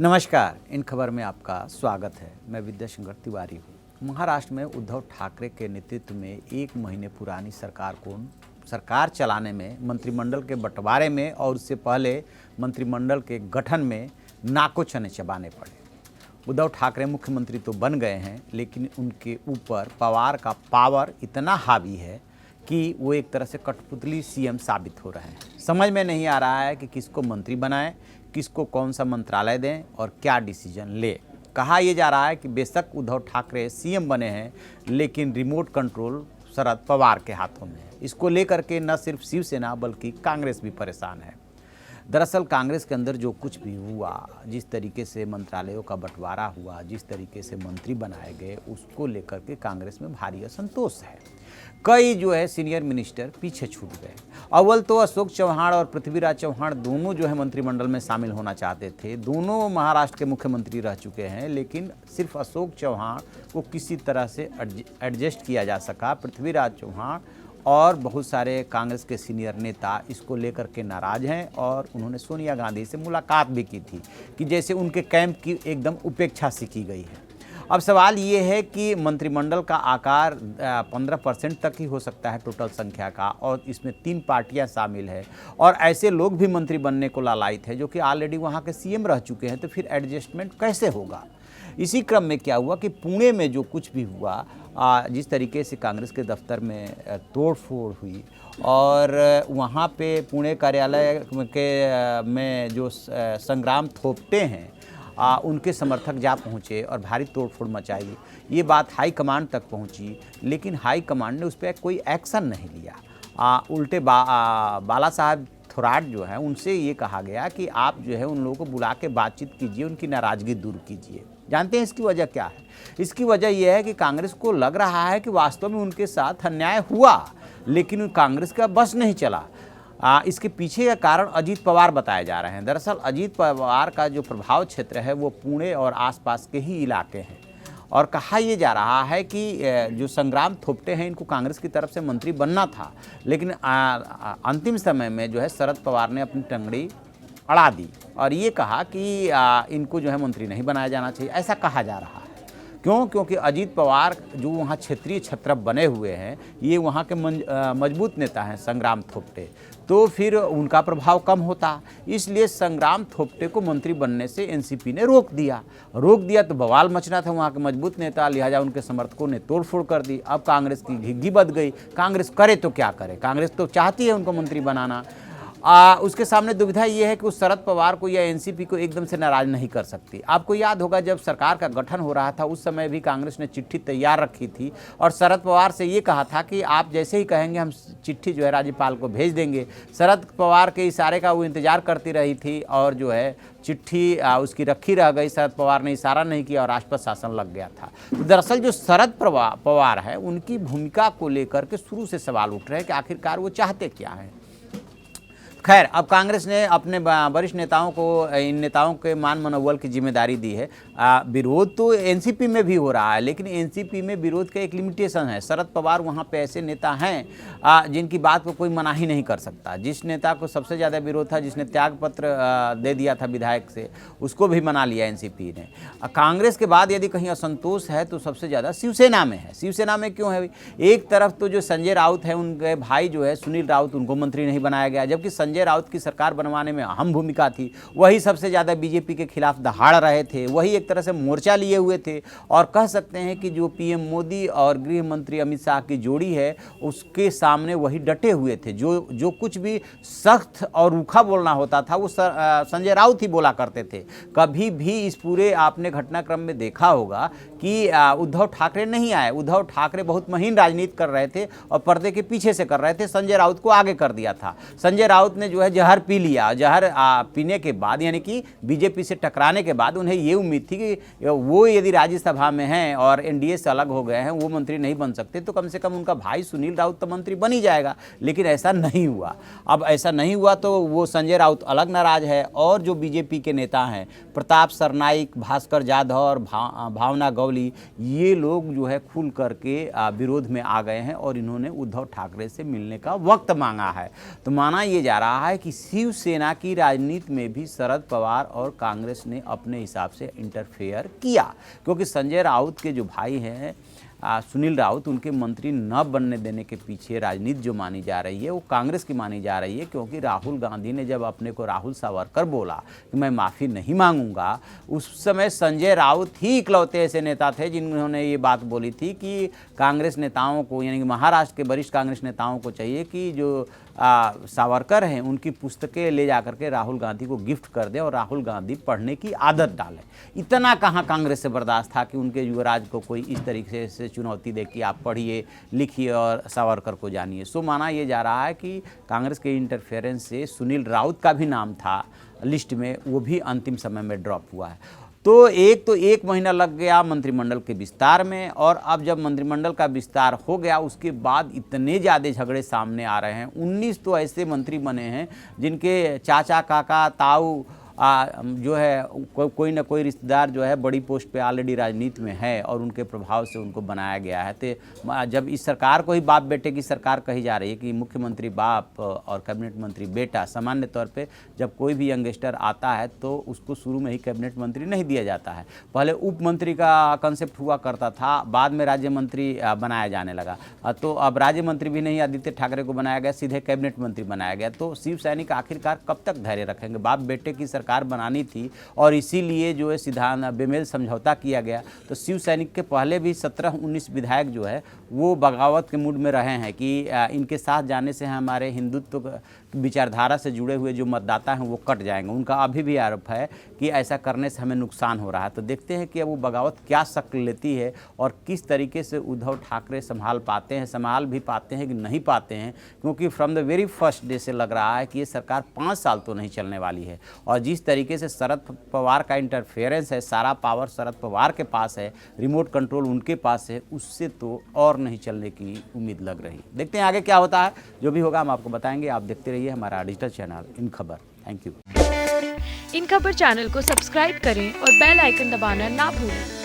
नमस्कार, इन खबर में आपका स्वागत है। मैं विद्याशंकर तिवारी हूँ। महाराष्ट्र में उद्धव ठाकरे के नेतृत्व में 1 महीने पुरानी सरकार चलाने में, मंत्रिमंडल के बंटवारे में और उससे पहले मंत्रिमंडल के गठन में नाको चने चबाने पड़े। उद्धव ठाकरे मुख्यमंत्री तो बन गए हैं, लेकिन उनके ऊपर पवार का पावर इतना हावी है कि वो एक तरह से कठपुतली सीएम साबित हो रहे हैं। समझ में नहीं आ रहा है कि किसको मंत्री बनाएं, किसको कौन सा मंत्रालय दें और क्या डिसीजन ले। कहा यह जा रहा है कि बेशक उद्धव ठाकरे सीएम बने हैं, लेकिन रिमोट कंट्रोल शरद पवार के हाथों में है। इसको लेकर के न सिर्फ शिवसेना बल्कि कांग्रेस भी परेशान है। दरअसल कांग्रेस के अंदर जो कुछ भी हुआ, जिस तरीके से मंत्रालयों का बंटवारा हुआ, जिस तरीके से मंत्री बनाए गए, उसको लेकर के कांग्रेस में भारी असंतोष है। कई सीनियर मिनिस्टर पीछे छूट गए। अव्वल तो अशोक चौहान और पृथ्वीराज चौहान दोनों मंत्रिमंडल में शामिल होना चाहते थे। दोनों महाराष्ट्र के मुख्यमंत्री रह चुके हैं, लेकिन सिर्फ अशोक चौहान को किसी तरह से एडजस्ट किया जा सका। पृथ्वीराज चौहान और बहुत सारे कांग्रेस के सीनियर नेता इसको लेकर के नाराज हैं और उन्होंने सोनिया गांधी से मुलाकात भी की थी कि जैसे उनके कैंप की एकदम उपेक्षा सी की गई है। अब सवाल ये है कि मंत्रिमंडल का आकार 15% तक ही हो सकता है टोटल संख्या का, और इसमें 3 पार्टियां शामिल है और ऐसे लोग भी मंत्री बनने को लालायित है जो कि ऑलरेडी वहां के सीएम रह चुके हैं। तो फिर एडजस्टमेंट कैसे होगा? इसी क्रम में क्या हुआ कि पुणे में जो कुछ भी हुआ, जिस तरीके से कांग्रेस के दफ्तर में तोड़फोड़ हुई और वहाँ पे पुणे कार्यालय में जो संग्राम थोपटे हैं, उनके समर्थक जा पहुँचे और भारी तोड़फोड़ मचाई। ये बात हाई कमांड तक पहुँची, लेकिन हाई कमांड ने उस पर कोई एक्शन नहीं लिया। उल्टे बाला साहब थोराट उनसे ये कहा गया कि आप उन लोगों को बुला के बातचीत कीजिए, उनकी नाराज़गी दूर कीजिए। जानते हैं इसकी वजह क्या है? इसकी वजह यह है कि कांग्रेस को लग रहा है कि वास्तव में उनके साथ अन्याय हुआ, लेकिन कांग्रेस का बस नहीं चला। इसके पीछे का कारण अजीत पवार बताए जा रहे हैं। दरअसल अजीत पवार का जो प्रभाव क्षेत्र है वो पुणे और आसपास के ही इलाके हैं, और कहा यह जा रहा है कि जो संग्राम थोपटे हैं इनको कांग्रेस की तरफ से मंत्री बनना था, लेकिन अंतिम समय में शरद पवार ने अपनी टंगड़ी अड़ा दी और ये कहा कि इनको मंत्री नहीं बनाया जाना चाहिए। ऐसा कहा जा रहा है। क्यों? क्योंकि अजीत पवार जो वहाँ क्षेत्रीय छत्रप बने हुए हैं, ये वहाँ के मजबूत नेता हैं संग्राम थोपटे, तो फिर उनका प्रभाव कम होता। इसलिए संग्राम थोपटे को मंत्री बनने से एनसीपी ने रोक दिया तो बवाल मचना था वहाँ के मजबूत नेता, लिहाजा उनके समर्थकों ने तोड़फोड़ कर दी। अब कांग्रेस की घिघी बद गई। कांग्रेस करे तो क्या करे? कांग्रेस तो चाहती है उनको मंत्री बनाना। उसके सामने दुविधा ये है कि उस शरद पवार को या एनसीपी को एकदम से नाराज नहीं कर सकती। आपको याद होगा जब सरकार का गठन हो रहा था उस समय भी कांग्रेस ने चिट्ठी तैयार रखी थी और शरद पवार से ये कहा था कि आप जैसे ही कहेंगे हम चिट्ठी राज्यपाल को भेज देंगे। शरद पवार के इशारे का वो इंतजार करती रही थी और चिट्ठी उसकी रखी रह गई। शरद पवार ने इशारा नहीं किया और राष्ट्रपति शासन लग गया था। तो दरअसल जो शरद पवार है उनकी भूमिका को लेकर के शुरू से सवाल उठ रहे हैं कि आखिरकार वो चाहते क्या हैं। खैर, अब कांग्रेस ने अपने वरिष्ठ नेताओं को, इन नेताओं के मान मनोबल की जिम्मेदारी दी है। विरोध तो एनसीपी में भी हो रहा है, लेकिन एनसीपी में विरोध का एक लिमिटेशन है। शरद पवार वहाँ पे ऐसे नेता हैं जिनकी बात को कोई मना ही नहीं कर सकता। जिस नेता को सबसे ज़्यादा विरोध था, जिसने त्यागपत्र दे दिया था विधायक से, उसको भी मना लिया एनसीपी ने। कांग्रेस के बाद यदि कहीं असंतोष है तो सबसे ज़्यादा शिवसेना में है। शिवसेना में क्यों है? एक तरफ तो जो संजय राउत है, उनके भाई सुनील राउत, उनको मंत्री नहीं बनाया गया, जबकि संजय राउत की सरकार बनवाने में अहम भूमिका थी। वही सबसे ज़्यादा बीजेपी के खिलाफ दहाड़ रहे थे, वही एक तरह से मोर्चा लिए हुए थे। और कह सकते हैं कि जो पीएम मोदी और गृह मंत्री अमित शाह की जोड़ी है, उसके सामने वही डटे हुए थे। जो कुछ भी सख्त और रूखा बोलना होता था वो संजय राउत ही बोला करते थे। कभी भी इस पूरे आपने घटनाक्रम में देखा होगा कि उद्धव ठाकरे नहीं आए। उद्धव ठाकरे बहुत महीन राजनीति कर रहे थे और पर्दे के पीछे से कर रहे थे। संजय राउत को आगे कर दिया था। संजय राउत ने जहर पी लिया। जहर पीने के बाद, यानी कि बीजेपी से टकराने के बाद, उन्हें ये उम्मीद थी कि वो यदि राज्यसभा में हैं और एनडीए से अलग हो गए हैं, वो मंत्री नहीं बन सकते, तो कम से कम उनका भाई सुनील राउत तो मंत्री बन ही जाएगा। लेकिन ऐसा नहीं हुआ। अब ऐसा नहीं हुआ तो वो संजय राउत अलग नाराज है और जो बीजेपी के नेता हैं प्रताप सरनाइक, भास्कर जाधव और भावना गवली, ये लोग खुल करके विरोध में आ गए हैं और इन्होंने उद्धव ठाकरे से मिलने का वक्त मांगा है। तो माना ये जा रहा रहा है कि शिवसेना की राजनीति में भी शरद पवार और कांग्रेस ने अपने हिसाब से इंटरफेयर किया, क्योंकि संजय राउत के जो भाई हैं सुनील राउत, उनके मंत्री न बनने देने के पीछे राजनीति जो मानी जा रही है वो कांग्रेस की मानी जा रही है। क्योंकि राहुल गांधी ने जब अपने को राहुल सावरकर बोला कि मैं माफ़ी नहीं मांगूंगा, उस समय संजय राउत ही इकलौते ऐसे नेता थे जिन्होंने ये बात बोली थी कि कांग्रेस नेताओं को, यानी कि महाराष्ट्र के वरिष्ठ कांग्रेस नेताओं को चाहिए कि जो सावरकर हैं उनकी पुस्तकें ले जा करके राहुल गांधी को गिफ्ट कर दें और राहुल गांधी पढ़ने की आदत डालें। इतना कहाँ कांग्रेस से बर्दाश्त था कि उनके युवराज को कोई इस तरीके से चुनौती दे कि आप पढ़िए, लिखिए और सावरकर को जानिए। सो माना ये जा रहा है कि कांग्रेस के इंटरफेरेंस से सुनील राउत का भी नाम था लिस्ट में, वो भी अंतिम समय में ड्रॉप हुआ है। तो एक महीना लग गया मंत्रिमंडल के विस्तार में, और अब जब मंत्रिमंडल का विस्तार हो गया उसके बाद इतने ज़्यादा झगड़े सामने आ रहे हैं। 19 तो ऐसे मंत्री बने हैं जिनके चाचा, काका, ताऊ जो है कोई ना कोई रिश्तेदार जो है बड़ी पोस्ट पे ऑलरेडी राजनीति में है और उनके प्रभाव से उनको बनाया गया है। तो जब इस सरकार को ही बाप बेटे की सरकार कही जा रही है कि मुख्यमंत्री बाप और कैबिनेट मंत्री बेटा, सामान्य तौर पे जब कोई भी यंगस्टर आता है तो उसको शुरू में ही कैबिनेट मंत्री नहीं दिया जाता है। पहले उप मंत्री का कंसेप्ट हुआ करता था, बाद में राज्य मंत्री बनाया जाने लगा। तो अब राज्य मंत्री भी नहीं आदित्य ठाकरे को बनाया गया, सीधे कैबिनेट मंत्री बनाया गया। तो शिव सैनिक आखिरकार कब तक धैर्य रखेंगे? बाप बेटे की सरकार बनानी थी और इसीलिए जो है सिद्धांत बेमेल समझौता किया गया। तो शिव सैनिक के पहले भी 17-19 विधायक जो है वो बगावत के मूड में रहे हैं कि इनके साथ जाने से हमारे हिंदुत्व विचारधारा से जुड़े हुए जो मतदाता हैं वो कट जाएंगे। उनका अभी भी आरोप है कि ऐसा करने से हमें नुकसान हो रहा है। तो देखते हैं कि अब वो बगावत क्या शक्ल लेती है और किस तरीके से उद्धव ठाकरे संभाल भी पाते हैं कि नहीं पाते हैं। क्योंकि from the very first day से लग रहा है कि ये सरकार 5 साल तो नहीं चलने वाली है। और जिस तरीके से शरद पवार का इंटरफेरेंस है, सारा पावर शरद पवार के पास है, रिमोट कंट्रोल उनके पास है, उससे तो और नहीं चलने की उम्मीद लग रही। देखते हैं आगे क्या होता है। जो भी होगा हम आपको बताएंगे। आप देखते रहिए हमारा डिजिटल चैनल इन खबर। Thank you. इन खबर चैनल को सब्सक्राइब करें और बेल आइकन दबाना ना भूलें।